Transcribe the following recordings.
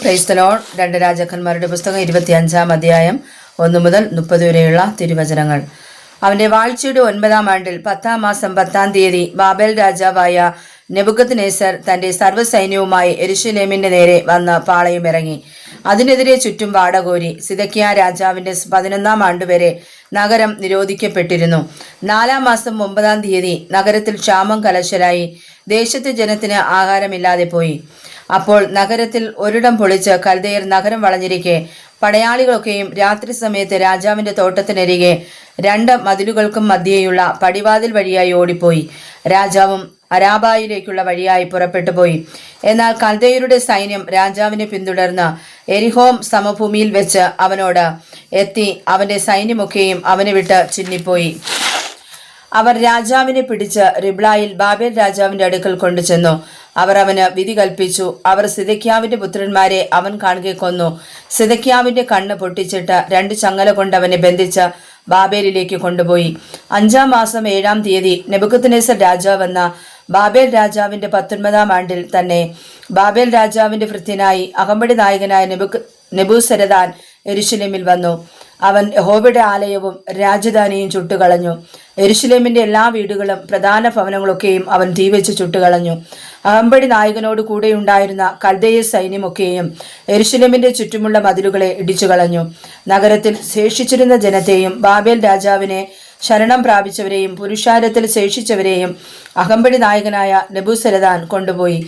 Praise the Lord. 2 രാജാക്കന്മാരുടെ പുസ്തകം 25-ാം അധ്യായം 1 മുതൽ 30 വരെയുള്ള തിരുവചനങ്ങൾ. അവന്റെ വാഴ്ചയുടെ 9-ാം ആണ്ടിൽ 10-ാം മാസം 10-ാം തീയതി ബാബേൽ രാജാവായ നെബൂഖദ്നേസർ തന്റെ സർവ്വസൈന്യവുമായി യെരൂശലേമിന്റെ നേരെ വന്ന് പാളയമിറങ്ങി. അതിനെതിരെ ചുറ്റും വാടകോരി. സിദെക്കീയാ രാജാവിന്റെ 11-ാം ആണ്ടുവരെ നഗരം നിരോധിക്കപ്പെട്ടിരുന്നു. 4-ാം മാസം 9-ാം തീയതി നഗരത്തിൽ ക്ഷാമം കലശലായി. ദേശത്തെ ജനത്തിന് ആഹാരമില്ലാതെ പോയി. അപ്പോൾ നഗരത്തിൽ ഒരിടം പൊളിച്ച് കൽദയർ നഗരം വളഞ്ഞിരിക്കെ പടയാളികളൊക്കെയും രാത്രി സമയത്ത് രാജാവിന്റെ തോട്ടത്തിനരികെ 2 മതിലുകൾക്കും മധ്യേയുള്ള പടിവാതിൽ വഴിയായി ഓടിപ്പോയി. രാജാവും അരാബായിലേക്കുള്ള വഴിയായി പുറപ്പെട്ടു പോയി. എന്നാൽ കൽദയരുടെ സൈന്യം രാജാവിനെ പിന്തുടർന്ന് എരിഹോം സമഭൂമിയിൽ വെച്ച് അവനോട് എത്തി അവന്റെ സൈന്യമൊക്കെയും അവനെ വിട്ട് ചിന്നിപ്പോയി. അവർ രാജാവിനെ പിടിച്ച് റിബ്ലായിൽ ബാബേൽ രാജാവിന്റെ അടുക്കൽ കൊണ്ടുചെന്നു. അവർ അവന് വിധി കൽപ്പിച്ചു. അവർ സിദെക്കീയാവിന്റെ പുത്രന്മാരെ അവൻ കാണുകെ കൊന്നു. സിദെക്കീയാവിന്റെ കണ്ണ് പൊട്ടിച്ചിട്ട് 2 ചങ്ങല കൊണ്ട് അവനെ ബന്ധിച്ച് ബാബേലിലേക്ക് കൊണ്ടുപോയി. 5-ാം മാസം 7-ാം തീയതി നെബൂഖദ്നേസർ രാജാവെന്ന ബാബേൽ രാജാവിന്റെ 19-ാം ആണ്ടിൽ തന്നെ ബാബേൽ രാജാവിന്റെ ഭൃത്യനായി അകമ്പടി നായകനായ നെബൂസരദാൻ യെരൂശലേമിൽ വന്നു. അവൻ യഹോവയുടെ ആലയവും രാജധാനിയും ചുട്ടുകളഞ്ഞു. യെരൂശലേമിന്റെ എല്ലാ വീടുകളും പ്രധാന ഭവനങ്ങളൊക്കെയും അവൻ തീവെച്ച് ചുട്ടുകളഞ്ഞു. അകമ്പടി നായകനോട് കൂടെയുണ്ടായിരുന്ന കൽദയ സൈന്യമൊക്കെയും യെരൂശലേമിന്റെ ചുറ്റുമുള്ള മതിലുകളെ ഇടിച്ചു കളഞ്ഞു. നഗരത്തിൽ ശേഷിച്ചിരുന്ന ജനത്തെയും ബാബേൽ രാജാവിനെ ശരണം പ്രാപിച്ചവരെയും പുരുഷാരത്തിൽ ശേഷിച്ചവരെയും അകമ്പടി നായകനായ നെബൂസരദാൻ കൊണ്ടുപോയി.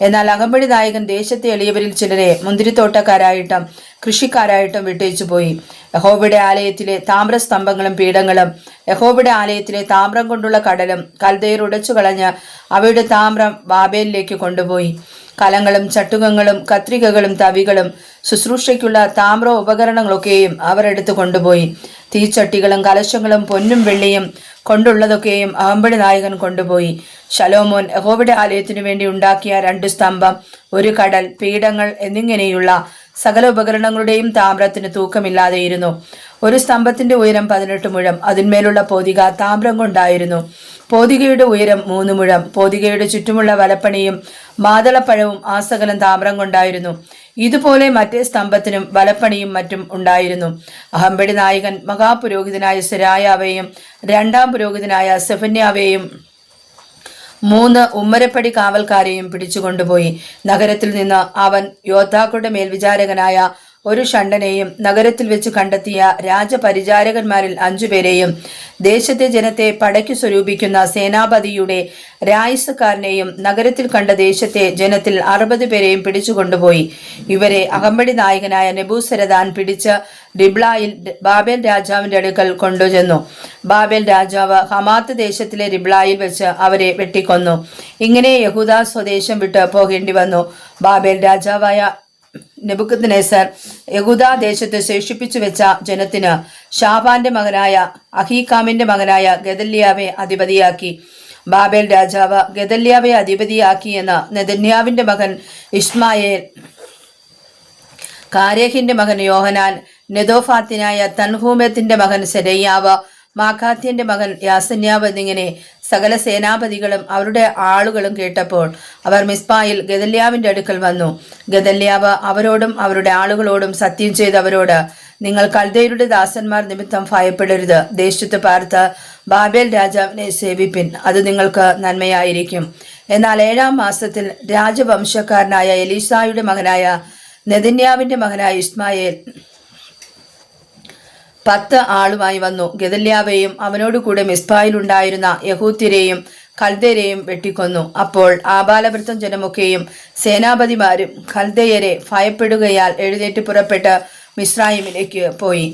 എന്നാൽ അകമ്പടി നായകൻ ദേശത്തെ എളിയവരിൽ ചിലരെ മുന്തിരിത്തോട്ടക്കാരായിട്ടും കൃഷിക്കാരായിട്ടും വിട്ടേച്ചു പോയി. യഹോവയുടെ ആലയത്തിലെ താമ്രസ്തംഭങ്ങളും പീഠങ്ങളും യഹോവയുടെ ആലയത്തിലെ താമ്രം കൊണ്ടുള്ള കടലും കൽദയർ ഉടച്ചു കളഞ്ഞ് അവയുടെ താമ്രം ബാബേലിലേക്ക് കൊണ്ടുപോയി. കലങ്ങളും ചട്ടുകങ്ങളും കത്രികകളും തവികളും ശുശ്രൂഷയ്ക്കുള്ള താമ്ര ഉപകരണങ്ങളൊക്കെയും അവർ എടുത്തു കൊണ്ടുപോയി. തീച്ചട്ടികളും കലശങ്ങളും പൊന്നും വെള്ളിയും കൊണ്ടുള്ളതൊക്കെയും അകമ്പടി നായകൻ കൊണ്ടുപോയി. ശലോമോൻ യഹോവയുടെ ആലയത്തിനു വേണ്ടി ഉണ്ടാക്കിയ 2 സ്തംഭം, 1 കടൽ, പീഠങ്ങൾ എന്നിങ്ങനെയുള്ള സകല ഉപകരണങ്ങളുടെയും താമ്രത്തിന് തൂക്കമില്ലാതെയിരുന്നു. 1 സ്തംഭത്തിന്റെ ഉയരം 18 മുഴം, അതിന്മേലുള്ള പോതിക താമ്രം കൊണ്ടായിരുന്നു. പോതികയുടെ ഉയരം 3 മുഴം. പോതികയുടെ ചുറ്റുമുള്ള വലപ്പണിയും മാതളപ്പഴവും ആ സകലം താമ്രം കൊണ്ടായിരുന്നു. ഇതുപോലെ മറ്റേ സ്തംഭത്തിനും വലപ്പണിയും മറ്റും ഉണ്ടായിരുന്നു. അകമ്പടി നായകൻ മഹാപുരോഹിതനായ സെരായാവെയും 2-ാം പുരോഹിതനായ സെഫന്യാവെയും 3 ഉമ്മരപ്പടി കാവൽക്കാരെയും പിടിച്ചുകൊണ്ടുപോയി. നഗരത്തിൽ നിന്ന് അവൻ യോദ്ധാക്കളുടെ മേൽവിചാരകനായ ഒരു ഷണ്ഡനെയും നഗരത്തിൽ വെച്ച് കണ്ടെത്തിയ രാജപരിചാരകന്മാരിൽ 5 പേരെയും ദേശത്തെ ജനത്തെ പടയ്ക്കു സ്വരൂപിക്കുന്ന സേനാപതിയുടെ രായസക്കാരനെയും നഗരത്തിൽ കണ്ട ദേശത്തെ ജനത്തിൽ 60 പേരെയും പിടിച്ചുകൊണ്ടുപോയി. ഇവരെ അകമ്പടി നായകനായ നെബൂസരദാൻ പിടിച്ച് റിബ്ലായിൽ ബാബേൽ രാജാവിന്റെ അടുക്കൽ കൊണ്ടുചെന്നു. ബാബേൽ രാജാവ് ഹമാത്ത് ദേശത്തിലെ റിബ്ലായിൽ വെച്ച് അവരെ വെട്ടിക്കൊന്നു. ഇങ്ങനെ യഹൂദ സ്വദേശം വിട്ട് പോകേണ്ടി വന്നു. ബാബേൽ രാജാവായ നെബൂഖദ്നേസർ യഹൂദാ ദേശത്ത് ശേഷിപ്പിച്ചു വെച്ച ജനത്തിന് ഷാഫാന്റെ മകനായ അഹീക്കാമിന്റെ മകനായ ഗദല്യാവെ അധിപതിയാക്കി. ബാബേൽ രാജാവ് ഗദല്യാവെ അധിപതിയാക്കി എന്ന് നെഥന്യാവിന്റെ മകൻ ഇശ്മായേൽ, കാരേഹിന്റെ മകൻ യോഹനാൻ, നെതോഫാത്തിനായ തൻഹൂമെത്തിന്റെ മകൻ സെരയ്യാവ്, മാഖാത്യന്റെ മകൻ യാസന്യാവ് എന്നിങ്ങനെ സകല സേനാപതികളും അവരുടെ ആളുകളും കേട്ടപ്പോൾ അവർ മിസ്പായിൽ ഗദല്യാവിന്റെ അടുക്കൽ വന്നു. ഗദല്യാവ് അവരോടും അവരുടെ ആളുകളോടും സത്യം ചെയ്ത് അവരോട്, നിങ്ങൾ കൽദയരുടെ ദാസന്മാർ നിമിത്തം ഭയപ്പെടരുത്. ദേശത്ത് പാർത്ത് ബാബേൽ രാജാവിനെ സേവിപ്പിൻ, അത് നിങ്ങൾക്ക് നന്മയായിരിക്കും. എന്നാൽ 7-ാം മാസത്തിൽ രാജവംശക്കാരനായ എലീസായുടെ മകനായ നെഥന്യാവിന്റെ മകനായ ഇസ്മായേൽ 10 ആളുമായി വന്നു. ഗദല്യാവെയും അവനോടുകൂടെ മിസ്പായിലുണ്ടായിരുന്ന യഹൂത്യരെയും കൽദയരെയും വെട്ടിക്കൊന്നു. അപ്പോൾ ആബാലവൃത്തം ജനമൊക്കെയും സേനാപതിമാരും കൽദയരെ ഭയപ്പെടുകയാൽ എഴുന്നേറ്റ് പുറപ്പെട്ട് മിസ്രയീമിലേക്ക് പോയി.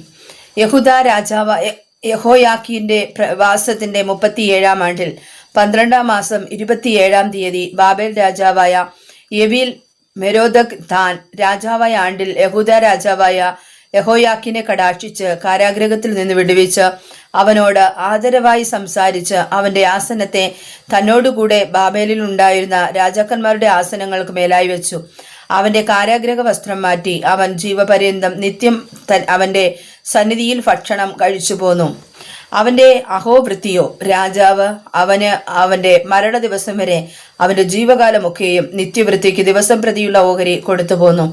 യഹൂദ രാജാവായ യഹോയാക്കീന്റെ പ്രവാസത്തിന്റെ 37-ാം ആണ്ടിൽ 12-ാം മാസം 27-ാം തീയതി ബാബേൽ രാജാവായ യെവീൽ മെരോദക് താൻ രാജാവായ ആണ്ടിൽ യഹൂദ രാജാവായ യഹോയാക്കിനെ കടാക്ഷിച്ച് കാരാഗൃഹത്തിൽ നിന്ന് വിടുവിച്ച് അവനോട് ആദരവായി സംസാരിച്ച് അവന്റെ ആസനത്തെ തന്നോടുകൂടെ ബാബേലിൽ ഉണ്ടായിരുന്ന രാജാക്കന്മാരുടെ ആസനങ്ങൾക്ക് മേലായി വെച്ചു. അവന്റെ കാരാഗ്രഹ വസ്ത്രം മാറ്റി അവൻ ജീവപര്യന്തം നിത്യം അവന്റെ സന്നിധിയിൽ ഭക്ഷണം കഴിച്ചു പോന്നു. അവന്റെ അഹോവൃത്തിയോ രാജാവ് അവന് അവന്റെ മരണ ദിവസം വരെ അവന്റെ ജീവകാലമൊക്കെയും നിത്യവൃത്തിക്ക് ദിവസം പ്രതിയുള്ള ഓഹരി കൊടുത്തു പോന്നു.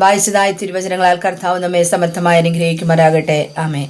വായിച്ചതായ തിരുവചനങ്ങളാൽ കർത്താവ് നമ്മെ സമർത്ഥമായി അനുഗ്രഹിക്കുമാറാകട്ടെ. ആമേൻ.